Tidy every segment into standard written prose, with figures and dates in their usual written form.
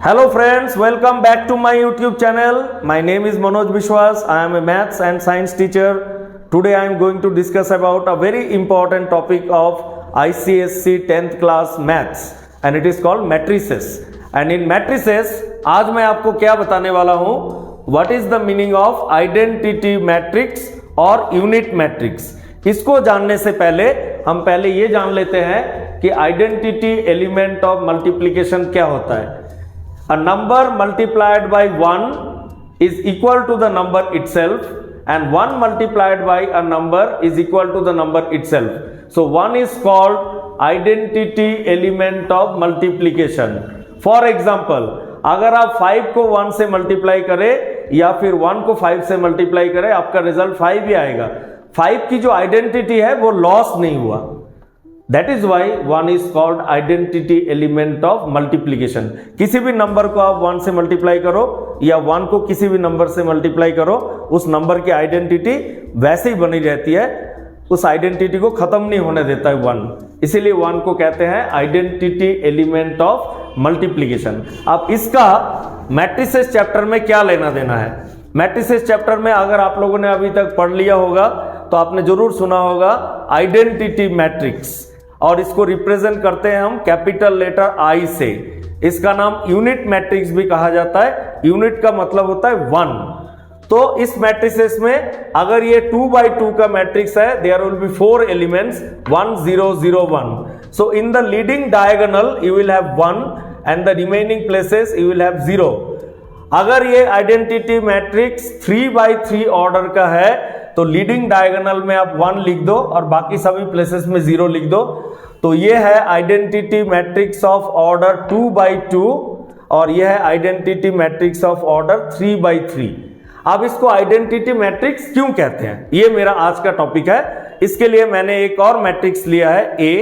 Hello friends, welcome back to my YouTube channel. My name is Manoj Bishwas. I am a maths and science teacher. Today I am going to discuss about a very important topic of ICSE 10th class maths and it is called matrices. And in matrices आज मैं आपको क्या बताने वाला हूँ, What is the meaning of identity matrix और unit matrix. इसको जानने से पहले हम पहले ये जान लेते हैं कि आइडेंटिटी एलिमेंट ऑफ मल्टीप्लिकेशन क्या होता है. A number multiplied by 1 is equal to the number itself and 1 multiplied by a number is equal to the number itself. So 1 is called identity element of multiplication. For example, अगर आप 5 को 1 से multiply करें या फिर 1 को 5 से multiply करें, आपका रिजल्ट 5 ही आएगा. 5 की जो आइडेंटिटी है वो लॉस नहीं हुआ. That is why 1 is called identity element of multiplication. किसी भी नंबर को आप 1 से मल्टीप्लाई करो या 1 को किसी भी नंबर से मल्टीप्लाई करो, उस नंबर की आइडेंटिटी वैसे ही बनी रहती है, उस आइडेंटिटी को खत्म नहीं होने देता है 1. इसीलिए 1 को कहते हैं आइडेंटिटी एलिमेंट ऑफ मल्टीप्लिकेशन. अब इसका मैट्रिसेस चैप्टर में क्या लेना देना है. मैट्रिसेस चैप्टर में अगर आप लोगों ने अभी तक पढ़ लिया होगा तो आपने जरूर सुना होगा आइडेंटिटी मैट्रिक्स, और इसको रिप्रेजेंट करते हैं हम कैपिटल लेटर आई से. इसका नाम यूनिट मैट्रिक्स भी कहा जाता है. यूनिट का मतलब होता है 1. तो इस मैट्रिसेस में अगर ये 2 by 2 का मैट्रिक्स है, there will be 4 elements 1 0 0 1. So in the leading diagonal you will have 1 and the remaining places you will have 0. अगर ये आइडेंटिटी मैट्रिक्स 3 by 3 ऑर्डर का है तो लीडिंग डायगोनल में आप 1 लिख दो और बाकी सभी प्लेसेस में 0 लिख दो. तो ये है identity matrix of order 2 by 2 और ये है identity matrix of order 3 by 3. अब इसको आइडेंटिटी मैट्रिक्स क्यों कहते हैं, ये मेरा आज का टॉपिक है. इसके लिए मैंने एक और मैट्रिक्स लिया है A,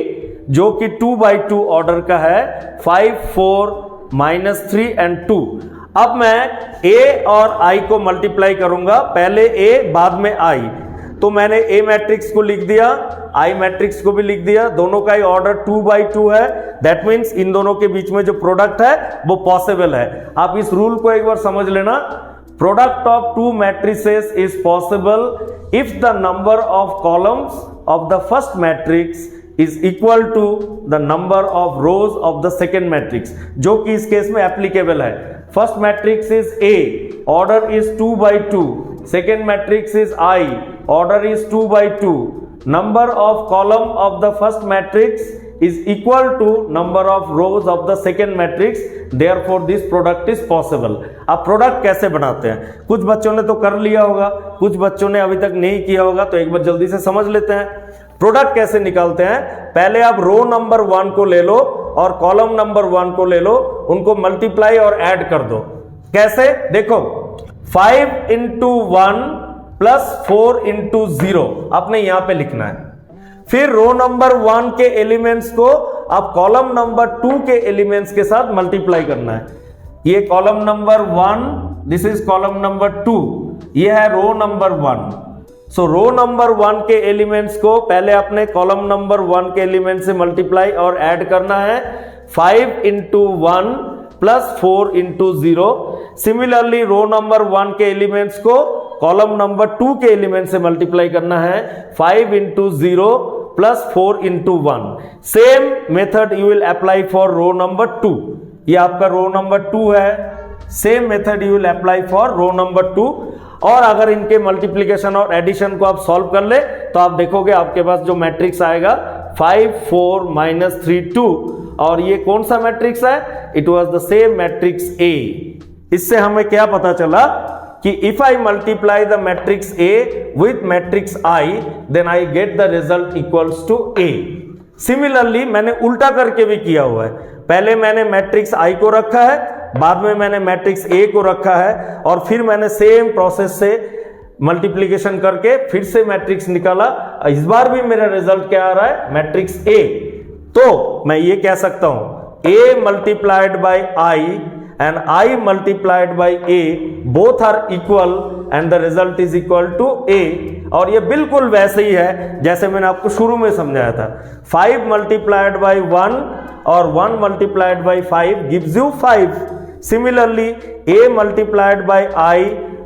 जो कि 2 by 2 ऑर्डर का है, 5 4 -3 and 2. अब मैं A और I को मल्टीप्लाई करूंगा, पहले A बाद में I. तो मैंने A मैट्रिक्स को लिख दिया, I मैट्रिक्स को भी लिख दिया. दोनों का ही ऑर्डर 2 by 2 है. दैट मीन्स इन दोनों के बीच में जो प्रोडक्ट है वो पॉसिबल है. आप इस रूल को एक बार समझ लेना. Product of 2 matrices is possible if the number of columns of the first matrix is equal to the number of rows of the second matrix, जो कि इस केस में एप्लीकेबल है. First matrix is A, order is 2 by 2. Second matrix is I, order is 2 by 2. Number of column of the first matrix is equal to number of rows of the second matrix, therefore this product is possible. अब product कैसे बनाते हैं, कुछ बच्चों ने तो कर लिया होगा, कुछ बच्चों ने अभी तक नहीं किया होगा, तो एक बार जल्दी से समझ लेते हैं. प्रोडक्ट कैसे निकालते हैं. पहले आप रो नंबर 1 को ले लो और कॉलम नंबर 1 को ले लो, उनको मल्टीप्लाई और ऐड कर दो. कैसे, देखो 5 into 1 plus 4 into 0 आपने यहां पे लिखना है. फिर रो नंबर 1 के एलिमेंट्स को आप कॉलम नंबर 2 के एलिमेंट्स के साथ मल्टीप्लाई करना है. ये column number 1, this is column number 2, ये है रो नंबर 1. सो रो नंबर 1 के एलिमेंट्स को पहले अपने कॉलम नंबर 1 के एलिमेंट से मल्टीप्लाई और ऐड करना है. 5 into 1 plus 4 into 0. Similarly row number 1 के एलिमेंट्स को कॉलम नंबर 2 के एलिमेंट से मल्टीप्लाई करना है. 5 into 0 plus 4 into 1. Same method you will apply for row number 2. ये आपका रो नंबर 2 है. Same method you will apply for row number 2. और अगर इनके मल्टीप्लिकेशन और एडिशन को आप सॉल्व कर ले तो आप देखोगे आपके पास जो मैट्रिक्स आएगा 5 4 -3 2. और ये कौन सा मैट्रिक्स है, it was the same matrix A. इससे हमें क्या पता चला कि if I multiply the matrix A with matrix I, then I get the result equals to A. Similarly मैंने उल्टा करके भी किया हुआ है. पहले मैंने मैट्रिक्स I को रखा है, बाद में मैंने मैट्रिक्स A को रखा है, और फिर मैंने सेम प्रोसेस से मल्टीप्लिकेशन करके फिर से मैट्रिक्स निकाला. इस बार भी मेरा रिजल्ट क्या आ रहा है, मैट्रिक्स A. तो मैं ये कह सकता हूं A multiplied by I and I multiplied by A both are equal and the result is equal to A. और ये बिल्कुल वैसे ही है जैसे मैंने आपको शुरू में समझाया था. 5 multiplied by 1 और 1 multiplied by 5 gives you 5. Similarly, A multiplied by I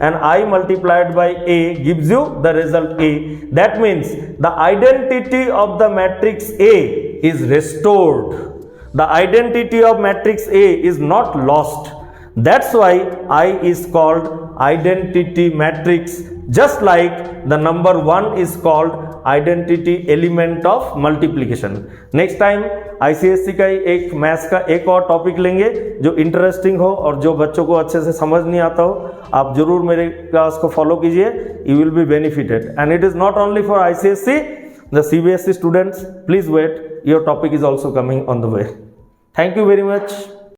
and I multiplied by A gives you the result A. That means the identity of the matrix A is restored. The identity of matrix A is not lost. That's why I is called identity matrix, just like the number 1 is called identity element of multiplication. Next time ICSC का एक maths का एक और topic लेंगे जो interesting हो और जो बच्चों को अच्छे से समझ नहीं आता हो। आप जरूर मेरे क्लास को फॉलो कीजिए, you will be benefited and it is not only for ICSC, the CBSE students please wait, your topic is also coming on the way. Thank you very much.